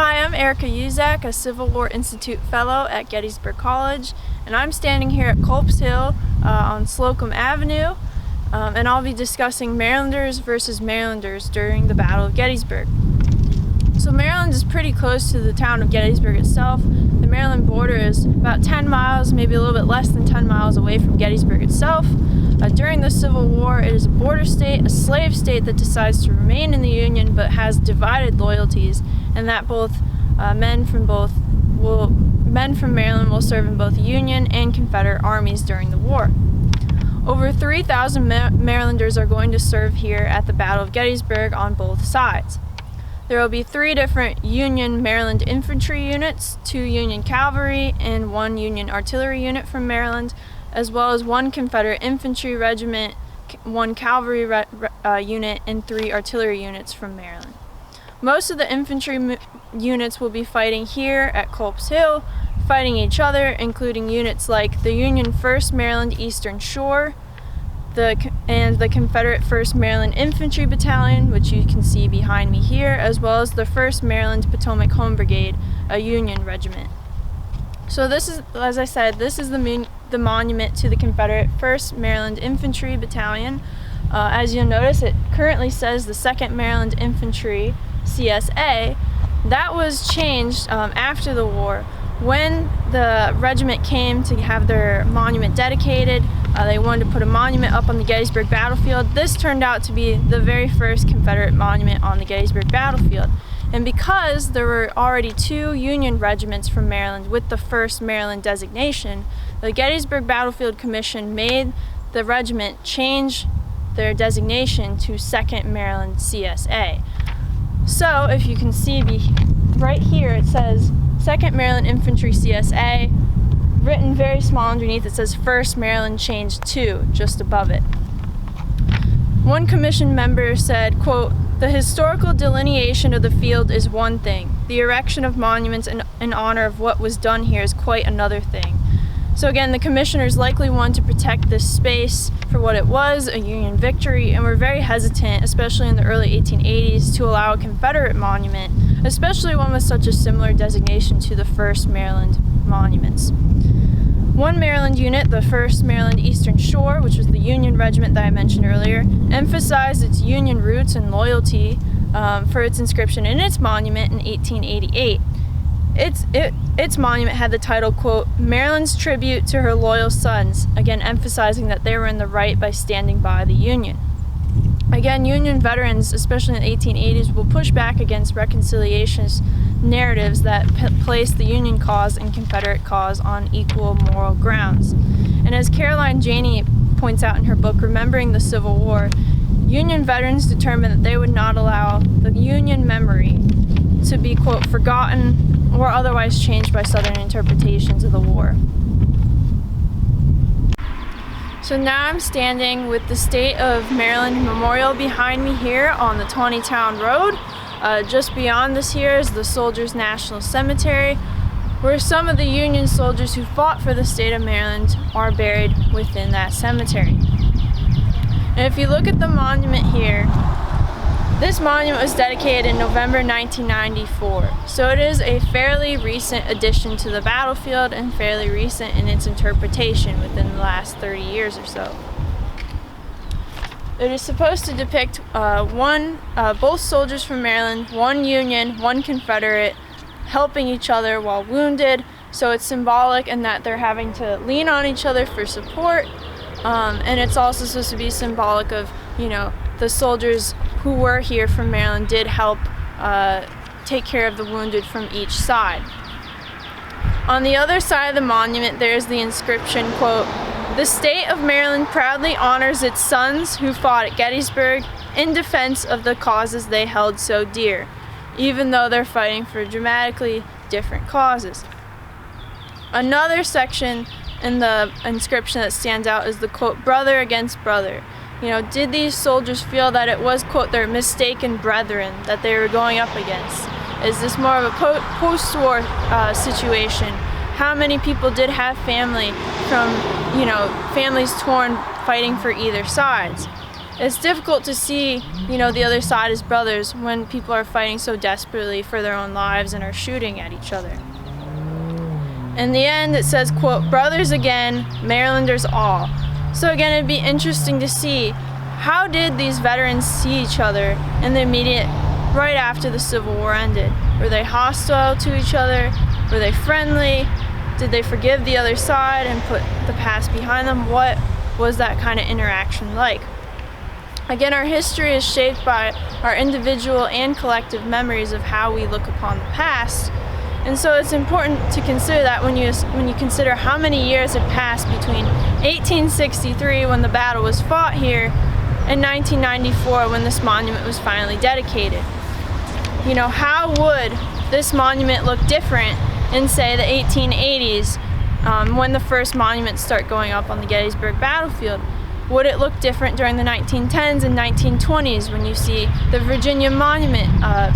Hi, I'm Erica Uszak, a Civil War Institute Fellow at Gettysburg College, and I'm standing here at Culp's Hill on Slocum Avenue, and I'll be discussing Marylanders versus Marylanders during the Battle of Gettysburg. So Maryland is pretty close to the town of Gettysburg itself. The Maryland border is about 10 miles, maybe a little bit less than 10 miles away from Gettysburg itself. During the Civil War, it is a border state, a slave state that decides to remain in the Union but has divided loyalties, and that both men from Maryland will serve in both Union and Confederate armies during the war. Over 3,000 Marylanders are going to serve here at the Battle of Gettysburg on both sides. There will be 3 different Union Maryland infantry units, 2 Union cavalry, and 1 Union artillery unit from Maryland, as well as 1 Confederate infantry regiment, 1 cavalry unit, and 3 artillery units from Maryland. Most of the infantry units will be fighting here at Culp's Hill, fighting each other, including units like the Union 1st Maryland Eastern Shore, and the Confederate 1st Maryland Infantry Battalion, which you can see behind me here, as well as the 1st Maryland Potomac Home Brigade, a Union regiment. So this is, as I said, this is the monument to the Confederate 1st Maryland Infantry Battalion. As you'll notice, it currently says the 2nd Maryland Infantry, CSA. That was changed after the war. When the regiment came to have their monument dedicated, they wanted to put a monument up on the Gettysburg battlefield. This turned out to be the very first Confederate monument on the Gettysburg battlefield. And because there were already 2 Union regiments from Maryland with the 1st Maryland designation, the Gettysburg Battlefield Commission made the regiment change their designation to 2nd Maryland CSA. So if you can see right here, it says 2nd Maryland Infantry CSA, written very small underneath. It says 1st Maryland changed to, just above it. One commission member said, quote, "The historical delineation of the field is one thing. The erection of monuments in honor of what was done here is quite another thing." So again, the commissioners likely wanted to protect this space for what it was, a Union victory, and were very hesitant, especially in the early 1880s, to allow a Confederate monument, especially one with such a similar designation to the 1st Maryland monuments. 1 Maryland unit, the 1st Maryland Eastern Shore, which was the Union regiment that I mentioned earlier, emphasized its Union roots and loyalty for its inscription in its monument in 1888. Its monument had the title, quote, "Maryland's tribute to her loyal sons," again emphasizing that they were in the right by standing by the Union. Again, Union veterans, especially in the 1880s, will push back against reconciliationist narratives that place the Union cause and Confederate cause on equal moral grounds. And as Caroline Janey points out in her book, Remembering the Civil War, Union veterans determined that they would not allow the Union memory to be, quote, "forgotten or otherwise changed by Southern interpretations of the war." So now I'm standing with the State of Maryland Memorial behind me here on the Taneytown Road. Just beyond this here is the Soldiers National Cemetery, where some of the Union soldiers who fought for the state of Maryland are buried within that cemetery. And if you look at the monument here, this monument was dedicated in November 1994, so it is a fairly recent addition to the battlefield and fairly recent in its interpretation within the last 30 years or so. It is supposed to depict both soldiers from Maryland, 1 Union, 1 Confederate, helping each other while wounded, so it's symbolic in that they're having to lean on each other for support, and it's also supposed to be symbolic of, the soldiers who were here from Maryland did help take care of the wounded from each side. On the other side of the monument, there's the inscription, quote, "The state of Maryland proudly honors its sons who fought at Gettysburg in defense of the causes they held so dear, even though they're fighting for dramatically different causes." Another section in the inscription that stands out is the quote, "Brother against brother." Did these soldiers feel that it was, quote, their mistaken brethren that they were going up against? Is this more of a post-war situation? How many people did have family from, families torn fighting for either sides? it's difficult to see, the other side as brothers when people are fighting so desperately for their own lives and are shooting at each other. In the end, it says, quote, "Brothers again, Marylanders all." So again, it'd be interesting to see, how did these veterans see each other in the immediate, right after the Civil War ended? Were they hostile to each other? Were they friendly? Did they forgive the other side and put the past behind them? What was that kind of interaction like? Again, our history is shaped by our individual and collective memories of how we look upon the past. And so it's important to consider that when you consider how many years had passed between 1863, when the battle was fought here, and 1994, when this monument was finally dedicated. How would this monument look different in, say, the 1880s, when the first monuments start going up on the Gettysburg battlefield? Would it look different during the 1910s and 1920s when you see the Virginia monument,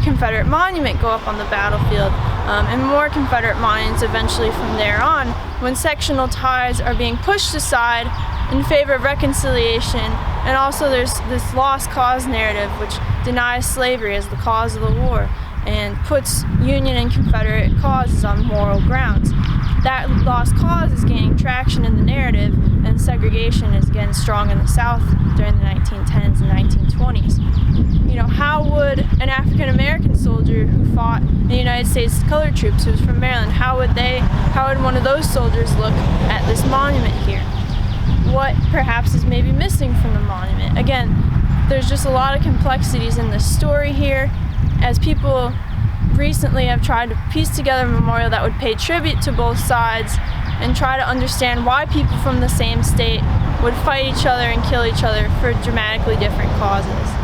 Confederate monument, go up on the battlefield, and more Confederate monuments eventually from there on, when sectional ties are being pushed aside in favor of reconciliation? And also there's this lost cause narrative, which denies slavery as the cause of the war and puts Union and Confederate causes on moral grounds. That lost cause is gaining traction in the narrative, and segregation is again strong in the South during the 1910s and 1920s. How would an African American soldier who fought in the United States colored troops, who was from Maryland, how would one of those soldiers look at this monument here? What perhaps is maybe missing from the monument? Again, there's just a lot of complexities in this story here, as people recently have tried to piece together a memorial that would pay tribute to both sides and try to understand why people from the same state would fight each other and kill each other for dramatically different causes.